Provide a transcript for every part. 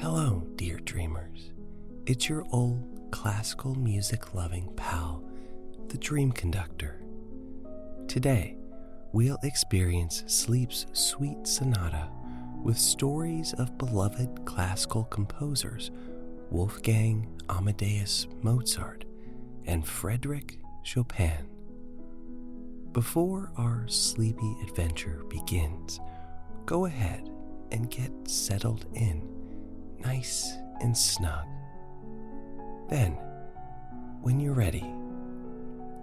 Hello, dear dreamers. It's your old classical music-loving pal, the Dream Conductor. Today, we'll experience sleep's sweet sonata with stories of beloved classical composers Wolfgang Amadeus Mozart and Frédéric Chopin. Before our sleepy adventure begins, go ahead and get settled in, nice and snug. Then, when you're ready,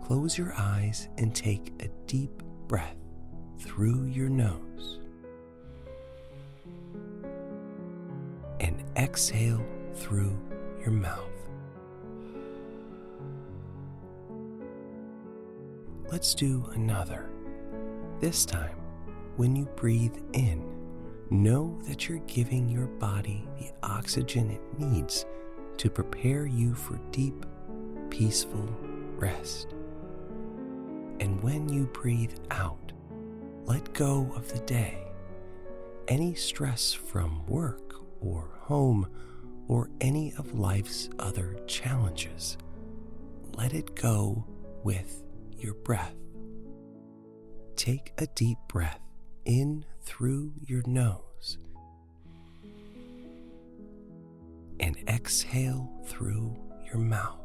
close your eyes and take a deep breath through your nose and exhale through your mouth. Let's do another. This time, when you breathe in, know that you're giving your body the oxygen it needs to prepare you for deep, peaceful rest. And when you breathe out, let go of the day. Any stress from work or home or any of life's other challenges, let it go with your breath. Take a deep breath in through your nose and exhale through your mouth.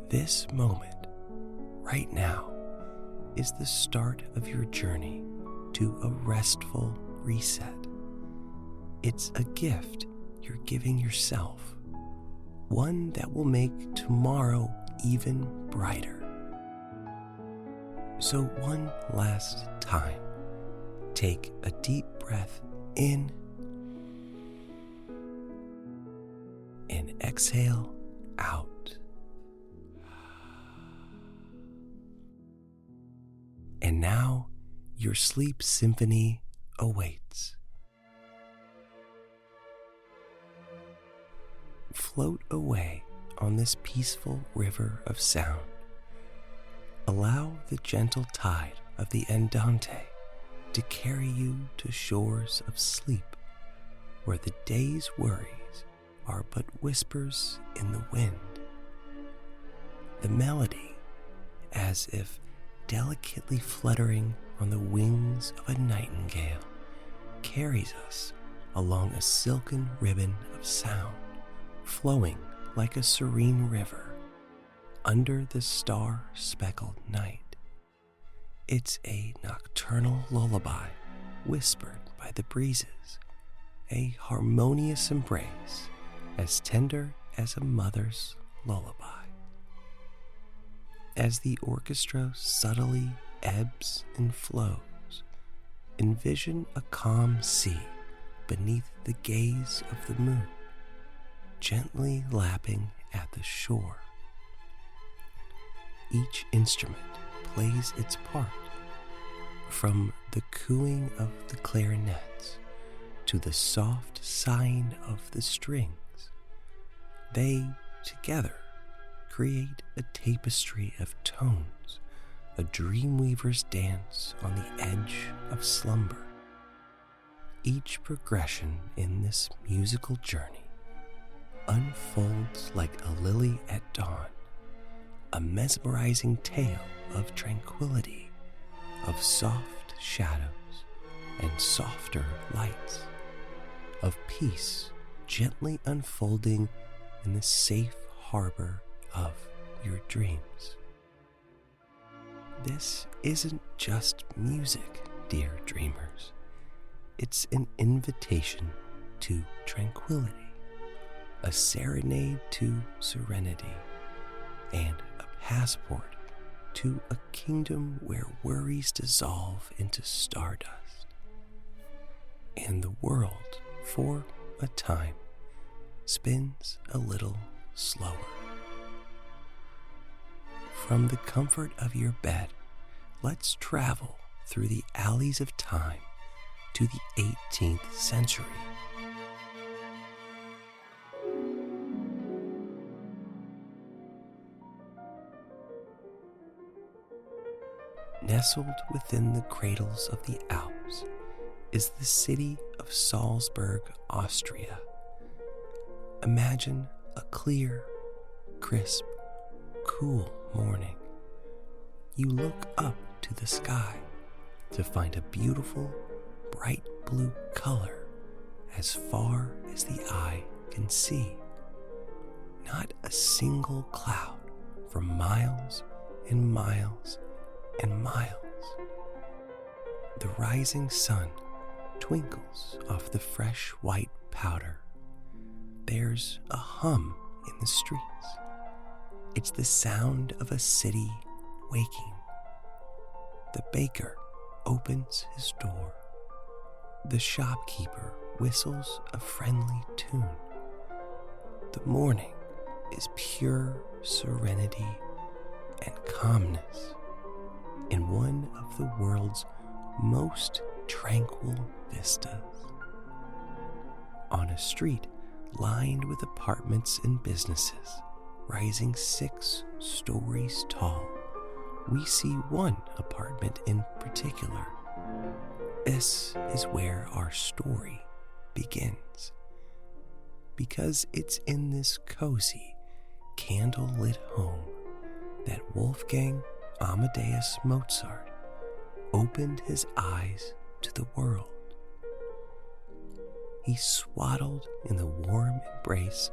This moment, right now, is the start of your journey to a restful reset. It's a gift you're giving yourself, one that will make tomorrow even brighter. So one last time, take a deep breath in and exhale out. And now your sleep symphony awaits. Float away on this peaceful river of sound. Allow the gentle tide of the Andante to carry you to shores of sleep, where the day's worries are but whispers in the wind. The melody, as if delicately fluttering on the wings of a nightingale, carries us along a silken ribbon of sound, flowing like a serene river under the star-speckled night. It's a nocturnal lullaby whispered by the breezes, a harmonious embrace as tender as a mother's lullaby. As the orchestra subtly ebbs and flows, envision a calm sea beneath the gaze of the moon, gently lapping at the shore. Each instrument plays its part, from the cooing of the clarinets to the soft sighing of the strings. They, together, create a tapestry of tones, a dreamweaver's dance on the edge of slumber. Each progression in this musical journey unfolds like a lily at dawn, a mesmerizing tale of tranquility, of soft shadows and softer lights, of peace gently unfolding in the safe harbor of your dreams. This isn't just music, dear dreamers. It's an invitation to tranquility, a serenade to serenity, and a passport to a kingdom where worries dissolve into stardust, and the world, for a time, spins a little slower. From the comfort of your bed, let's travel through the alleys of time to the 18th century. Nestled within the cradles of the Alps is the city of Salzburg, Austria. Imagine a clear, crisp, cool morning. You look up to the sky to find a beautiful, bright blue color as far as the eye can see. Not a single cloud for miles and miles and miles. The rising sun twinkles off the fresh white powder. There's a hum in the streets. It's the sound of a city waking. The baker opens his door. The shopkeeper whistles a friendly tune. The morning is pure serenity and calmness in one of the world's most tranquil vistas. On a street lined with apartments and businesses, rising 6 stories tall, we see one apartment in particular. This is where our story begins, because it's in this cozy, candle-lit home that Wolfgang Amadeus Mozart opened his eyes to the world. He swaddled in the warm embrace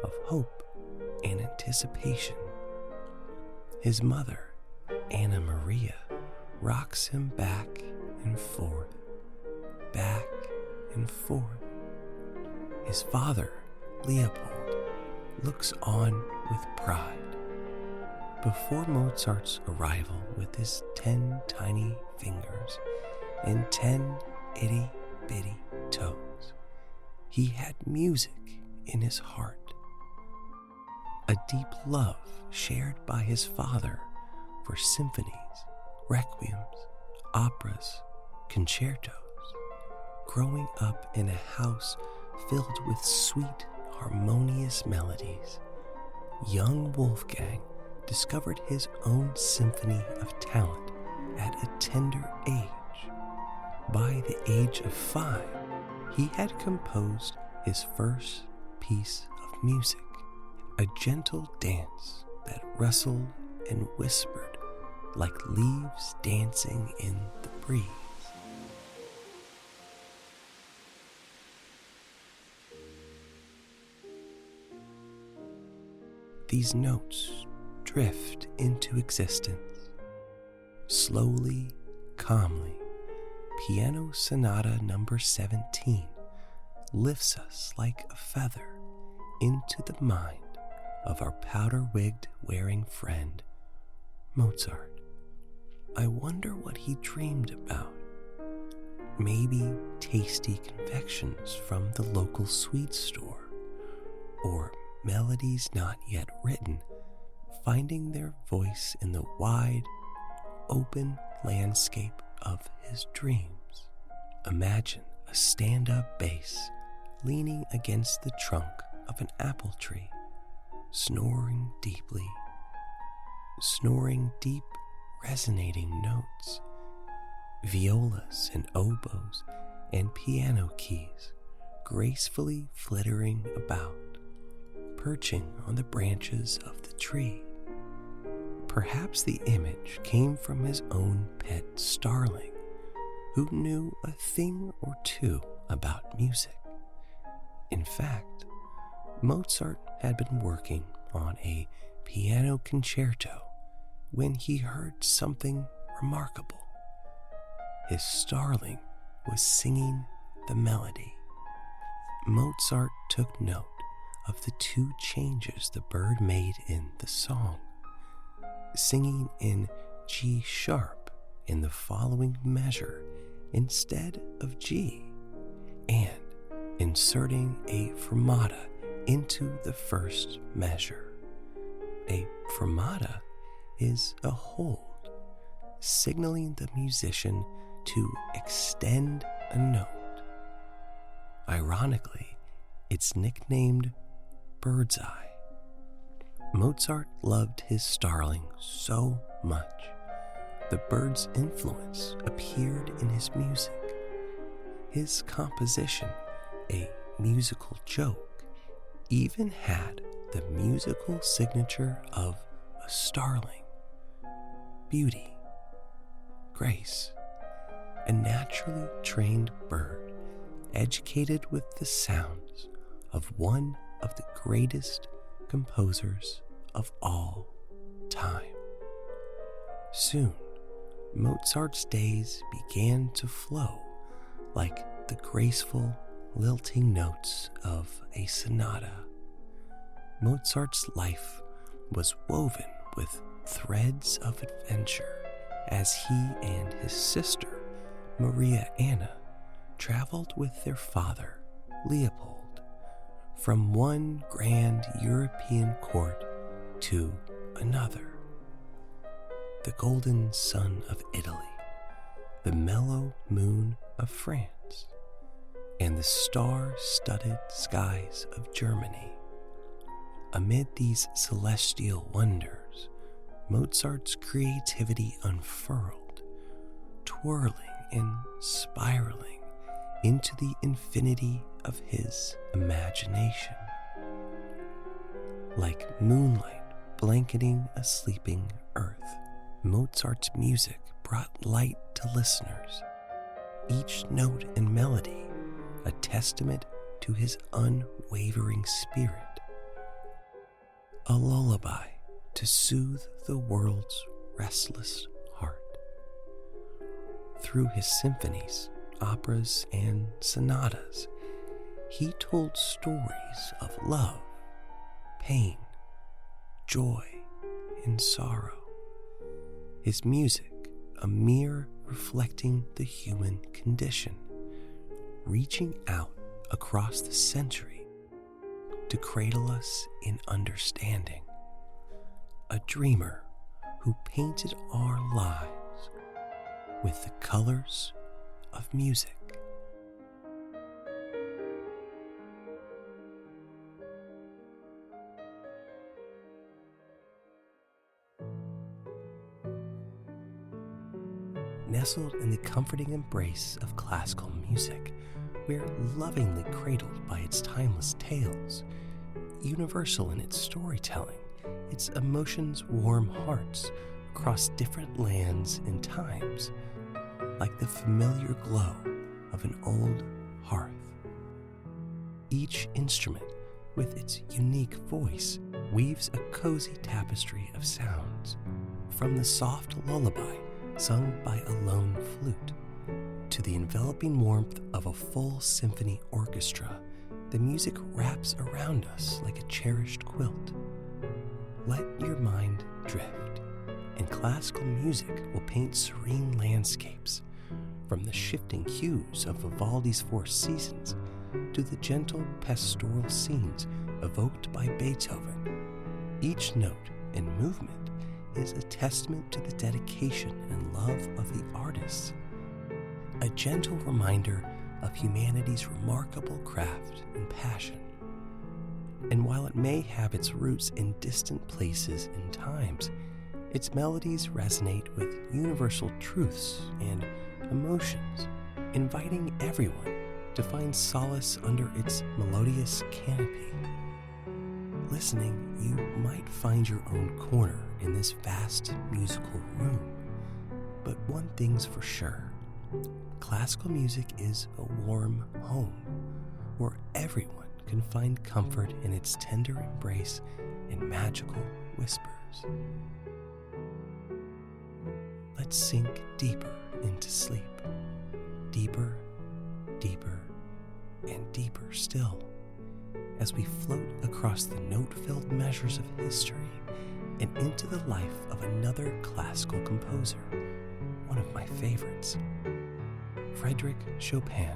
of hope and anticipation. His mother, Anna Maria, rocks him back and forth, back and forth. His father, Leopold, looks on with pride. Before Mozart's arrival with his 10 tiny fingers and 10 itty-bitty toes, he had music in his heart. A deep love shared by his father for symphonies, requiems, operas, concertos. Growing up in a house filled with sweet, harmonious melodies, young Wolfgang discovered his own symphony of talent at a tender age. By the age of 5, he had composed his first piece of music, a gentle dance that rustled and whispered like leaves dancing in the breeze. These notes drift into existence. Slowly, calmly, Piano Sonata number 17 lifts us like a feather into the mind of our powder-wigged wearing friend, Mozart. I wonder what he dreamed about. Maybe tasty confections from the local sweet store, or melodies not yet written, finding their voice in the wide, open landscape of his dreams. Imagine a stand-up bass leaning against the trunk of an apple tree, snoring deep, resonating notes, violas and oboes and piano keys gracefully flittering about, perching on the branches of the tree. Perhaps the image came from his own pet starling, who knew a thing or two about music. In fact, Mozart had been working on a piano concerto when he heard something remarkable. His starling was singing the melody. Mozart took note of the 2 changes the bird made in the song, singing in G sharp in the following measure instead of G, and inserting a fermata into the first measure. A fermata is a hold, signaling the musician to extend a note. Ironically, it's nicknamed Bird's Eye. Mozart loved his starling so much, the bird's influence appeared in his music. his composition, a musical joke, even had the musical signature of a starling. Beauty, grace, a naturally trained bird, educated with the sounds of one of the greatest composers of all time. Soon, Mozart's days began to flow like the graceful, lilting notes of a sonata. Mozart's life was woven with threads of adventure as he and his sister, Maria Anna, traveled with their father, Leopold, from one grand European court to another. The golden sun of Italy, the mellow moon of France, and the star-studded skies of Germany. Amid these celestial wonders, Mozart's creativity unfurled, twirling and spiraling into the infinity of his imagination. Like moonlight blanketing a sleeping earth, Mozart's music brought light to listeners, each note and melody a testament to his unwavering spirit, a lullaby to soothe the world's restless heart. Through his symphonies, operas, and sonatas, he told stories of love, pain, joy, and sorrow. His music, a mirror reflecting the human condition, reaching out across the century to cradle us in understanding. A dreamer who painted our lives with the colors of music. Nestled in the comforting embrace of classical music, we're lovingly cradled by its timeless tales, universal in its storytelling, its emotions warm hearts across different lands and times, like the familiar glow of an old hearth. Each instrument, with its unique voice, weaves a cozy tapestry of sounds, from the soft lullaby sung by a lone flute to the enveloping warmth of a full symphony orchestra. The music wraps around us like a cherished quilt. Let your mind drift, and classical music will paint serene landscapes, from the shifting hues of Vivaldi's Four Seasons to the gentle pastoral scenes evoked by Beethoven. Each note and movement is a testament to the dedication and love of the artists, a gentle reminder of humanity's remarkable craft and passion. And while it may have its roots in distant places and times, its melodies resonate with universal truths and emotions, inviting everyone to find solace under its melodious canopy. Listening, you might find your own corner in this vast musical room. But one thing's for sure, classical music is a warm home where everyone can find comfort in its tender embrace and magical whispers. Let's sink deeper into sleep, deeper, deeper, and deeper still, as we float across the note-filled measures of history and into the life of another classical composer, one of my favorites, Frédéric Chopin.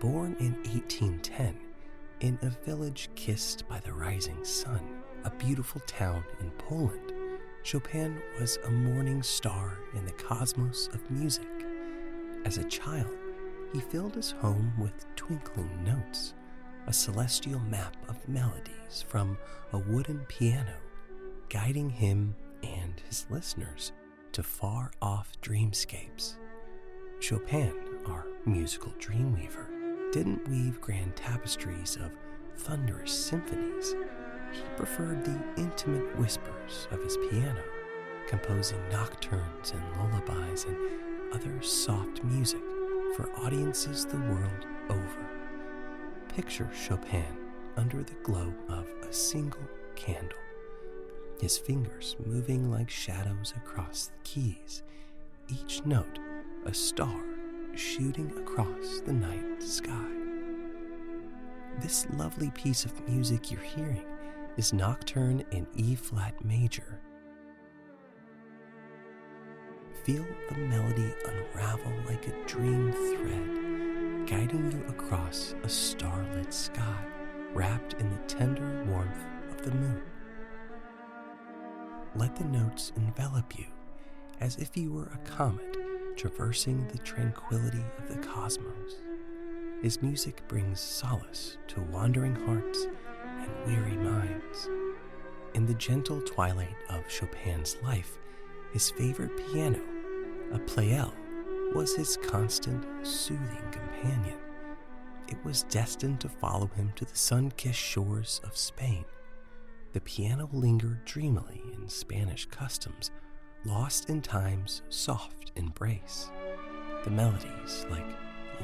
Born in 1810 in a village kissed by the rising sun, a beautiful town in Poland, Chopin was a morning star in the cosmos of music. As a child, he filled his home with twinkling notes, a celestial map of melodies from a wooden piano, guiding him and his listeners to far-off dreamscapes. Chopin, our musical dreamweaver, didn't weave grand tapestries of thunderous symphonies. He preferred the intimate whispers of his piano, composing nocturnes and lullabies and other soft music for audiences the world over. Picture Chopin under the glow of a single candle, his fingers moving like shadows across the keys, each note a star shooting across the night sky. This lovely piece of music you're hearing is Nocturne in E-flat major. Feel the melody unravel like a dream thread, guiding you across a starlit sky, wrapped in the tender warmth of the moon. Let the notes envelop you, as if you were a comet traversing the tranquility of the cosmos. His music brings solace to wandering hearts and weary minds. In the gentle twilight of Chopin's life, his favorite piano, a Pleyel, was his constant, soothing companion. It was destined to follow him to the sun-kissed shores of Spain. The piano lingered dreamily in Spanish customs, lost in time's soft embrace. The melodies, like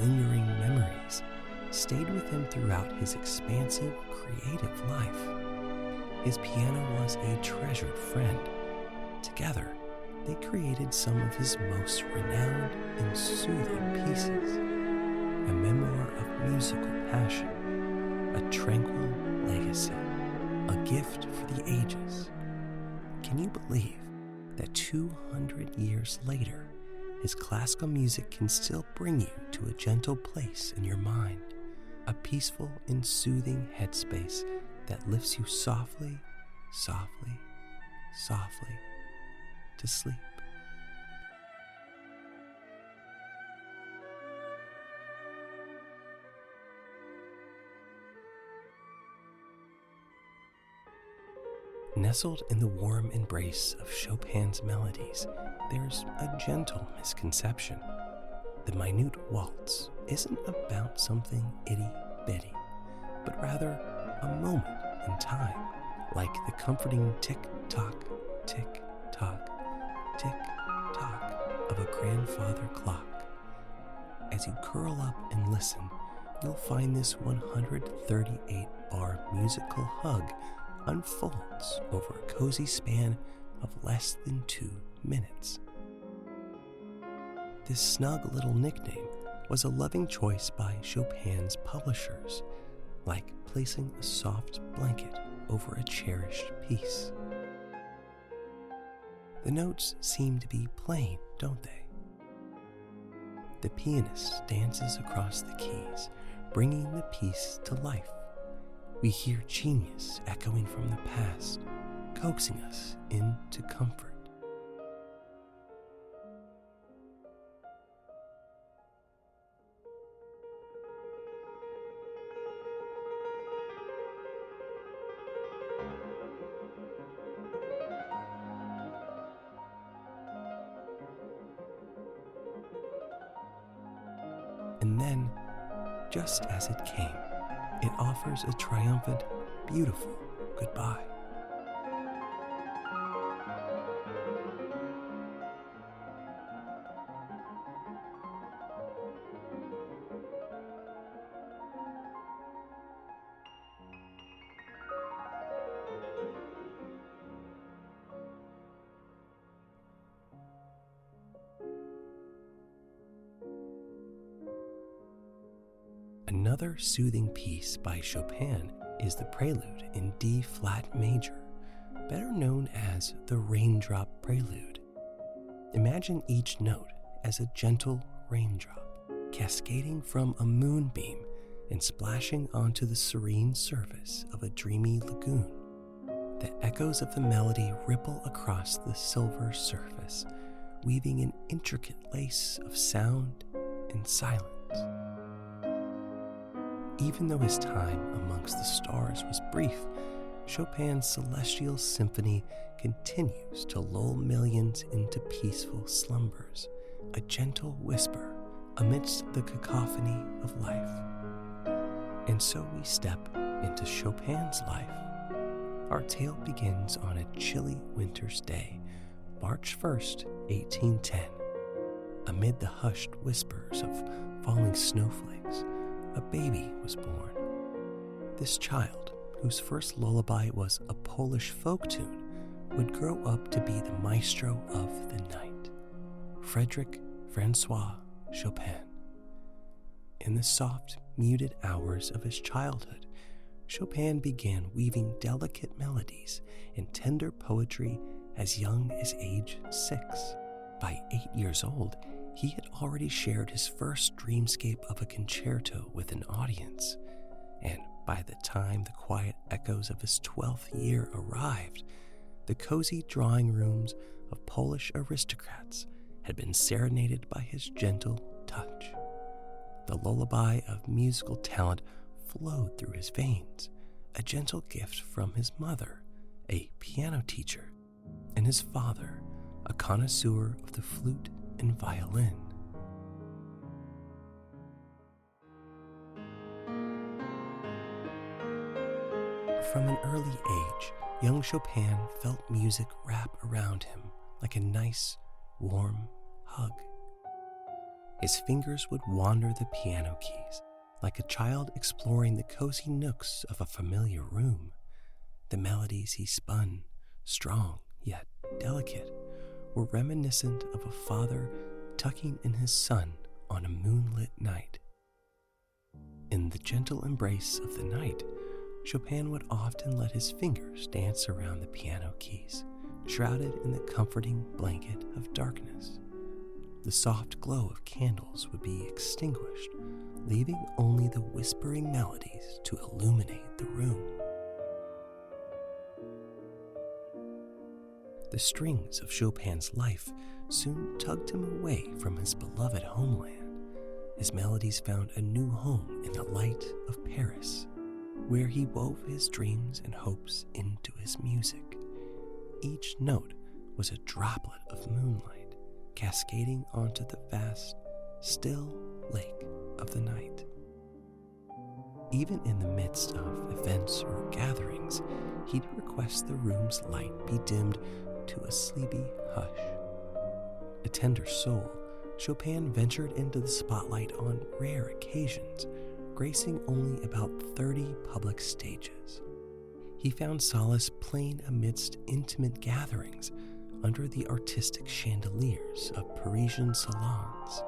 lingering memories, stayed with him throughout his expansive, creative life. His piano was a treasured friend. Together, they created some of his most renowned and soothing pieces, a memoir of musical passion, a tranquil legacy, a gift for the ages. Can you believe that 200 years later, his classical music can still bring you to a gentle place in your mind, a peaceful and soothing headspace that lifts you softly, softly, softly to sleep? Nestled in the warm embrace of Chopin's melodies, there's a gentle misconception. The minute waltz isn't about something itty-bitty, but rather a moment in time, like the comforting tick-tock, tick-tock, tick-tock of a grandfather clock. As you curl up and listen, you'll find this 138-bar musical hug unfolds over a cozy span of less than 2 minutes. This snug little nickname was a loving choice by Chopin's publishers, like placing a soft blanket over a cherished piece. The notes seem to be plain, don't they? The pianist dances across the keys, bringing the piece to life. We hear genius echoing from the past, coaxing us into comfort. And then, just as it came, it offers a triumphant, beautiful goodbye. Another soothing piece by Chopin is the Prelude in D-flat major, better known as the Raindrop Prelude. Imagine each note as a gentle raindrop, cascading from a moonbeam and splashing onto the serene surface of a dreamy lagoon. The echoes of the melody ripple across the silver surface, weaving an intricate lace of sound and silence. Even though his time amongst the stars was brief, Chopin's Celestial Symphony continues to lull millions into peaceful slumbers, a gentle whisper amidst the cacophony of life. And so we step into Chopin's life. Our tale begins on a chilly winter's day, March 1st, 1810. Amid the hushed whispers of falling snowflakes, a baby was born. This child, whose first lullaby was a Polish folk tune, would grow up to be the maestro of the night, Frédéric François Chopin. In the soft, muted hours of his childhood, Chopin began weaving delicate melodies and tender poetry as young as age 6. By 8 years old, he had already shared his first dreamscape of a concerto with an audience, and by the time the quiet echoes of his 12th year arrived, the cozy drawing rooms of Polish aristocrats had been serenaded by his gentle touch. The lullaby of musical talent flowed through his veins, a gentle gift from his mother, a piano teacher, and his father, a connoisseur of the flute and violin. From an early age, young Chopin felt music wrap around him like a nice, warm hug. His fingers would wander the piano keys like a child exploring the cozy nooks of a familiar room. The melodies he spun, strong yet delicate, were reminiscent of a father tucking in his son on a moonlit night. In the gentle embrace of the night, Chopin would often let his fingers dance around the piano keys, shrouded in the comforting blanket of darkness. The soft glow of candles would be extinguished, leaving only the whispering melodies to illuminate the room. The strings of Chopin's life soon tugged him away from his beloved homeland. His melodies found a new home in the light of Paris, where he wove his dreams and hopes into his music. Each note was a droplet of moonlight, cascading onto the vast, still lake of the night. Even in the midst of events or gatherings, he'd request the room's light be dimmed to a sleepy hush. A tender soul, Chopin ventured into the spotlight on rare occasions, gracing only about 30 public stages. He found solace playing amidst intimate gatherings under the artistic chandeliers of Parisian salons.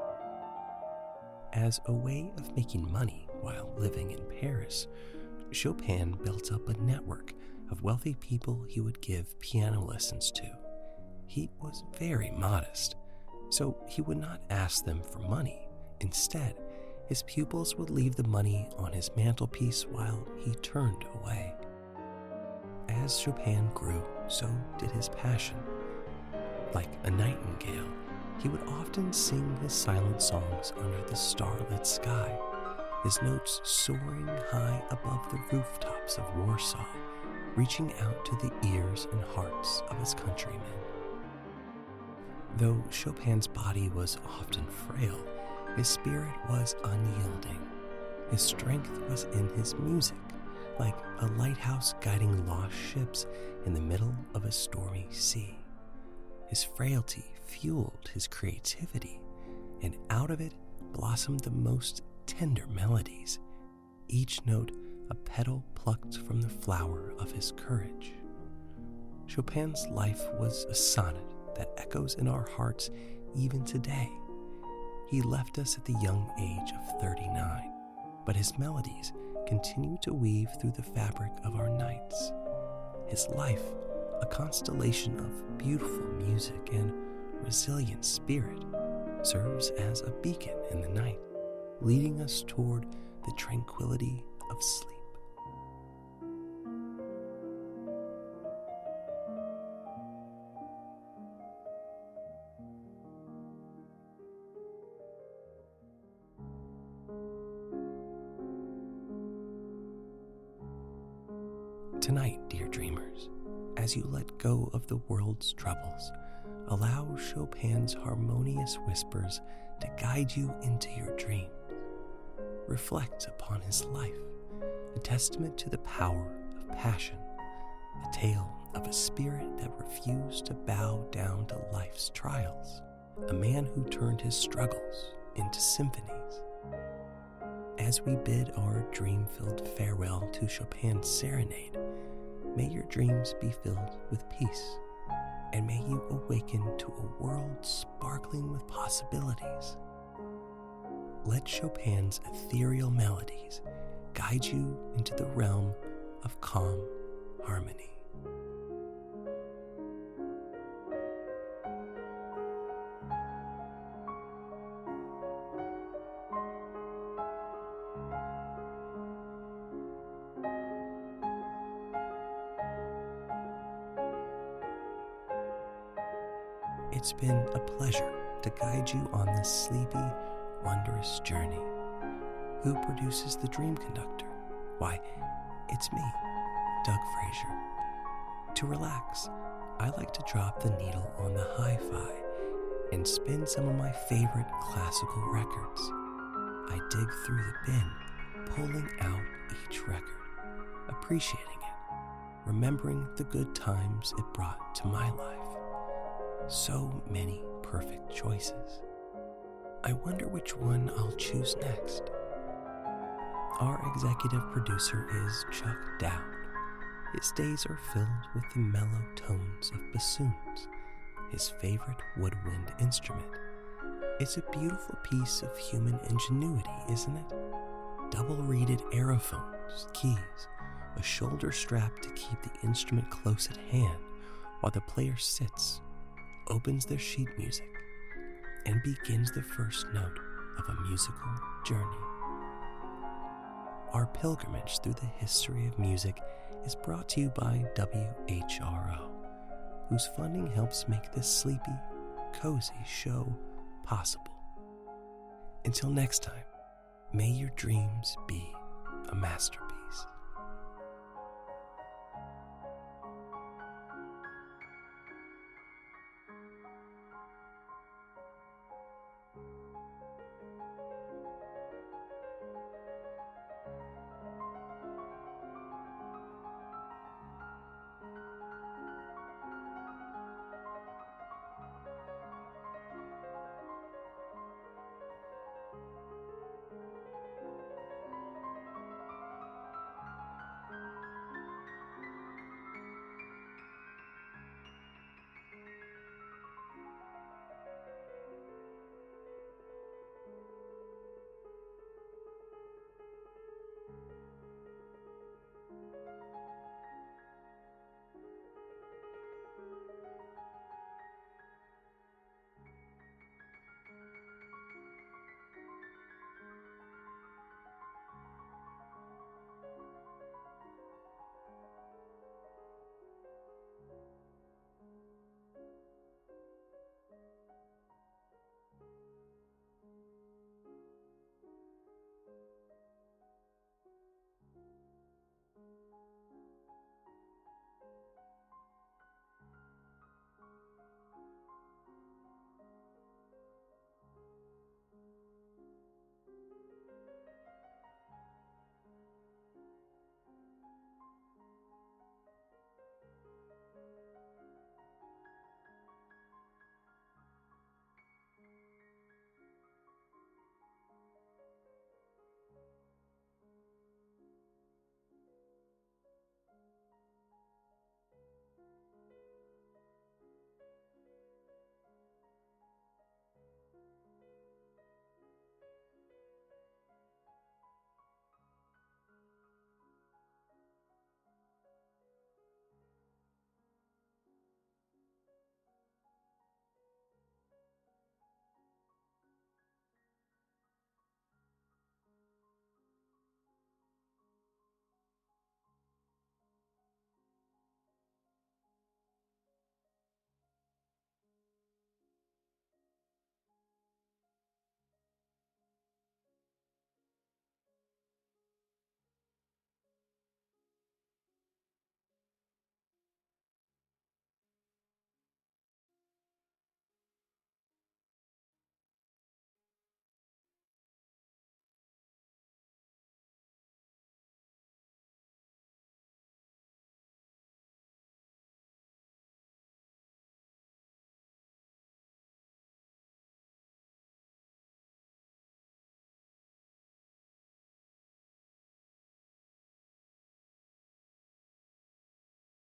As a way of making money while living in Paris, Chopin built up a network of wealthy people he would give piano lessons to. He was very modest, so he would not ask them for money. Instead, his pupils would leave the money on his mantelpiece while he turned away. As Chopin grew, so did his passion. Like a nightingale, he would often sing his silent songs under the starlit sky, his notes soaring high above the rooftops of Warsaw, reaching out to the ears and hearts of his countrymen. Though Chopin's body was often frail, his spirit was unyielding. His strength was in his music, like a lighthouse guiding lost ships in the middle of a stormy sea. His frailty fueled his creativity, and out of it blossomed the most tender melodies, each note a petal plucked from the flower of his courage. Chopin's life was a sonnet that echoes in our hearts even today. He left us at the young age of 39, but his melodies continue to weave through the fabric of our nights. His life, a constellation of beautiful music and resilient spirit, serves as a beacon in the night, leading us toward the tranquility of sleep. Tonight, dear dreamers, as you let go of the world's troubles, allow Chopin's harmonious whispers to guide you into your dreams. Reflect upon his life, a testament to the power of passion, a tale of a spirit that refused to bow down to life's trials, a man who turned his struggles into symphonies. As we bid our dream-filled farewell to Chopin's serenade, may your dreams be filled with peace, and may you awaken to a world sparkling with possibilities. Let Chopin's ethereal melodies guide you into the realm of calm harmony. It's been a pleasure to guide you on this sleepy, wondrous journey. Who produces the Dream Conductor? Why, it's me, Doug Fraser. To relax, I like to drop the needle on the hi-fi and spin some of my favorite classical records. I dig through the bin, pulling out each record, appreciating it, remembering the good times it brought to my life. So many perfect choices. I wonder which one I'll choose next. Our executive producer is Chuck Dowd. His days are filled with the mellow tones of bassoons, his favorite woodwind instrument. It's a beautiful piece of human ingenuity, isn't it? Double-reeded aerophones, keys, a shoulder strap to keep the instrument close at hand while the player sits, opens their sheet music, and begins the first note of a musical journey. Our pilgrimage through the history of music is brought to you by WHRO, whose funding helps make this sleepy, cozy show possible. Until next time, may your dreams be a masterpiece.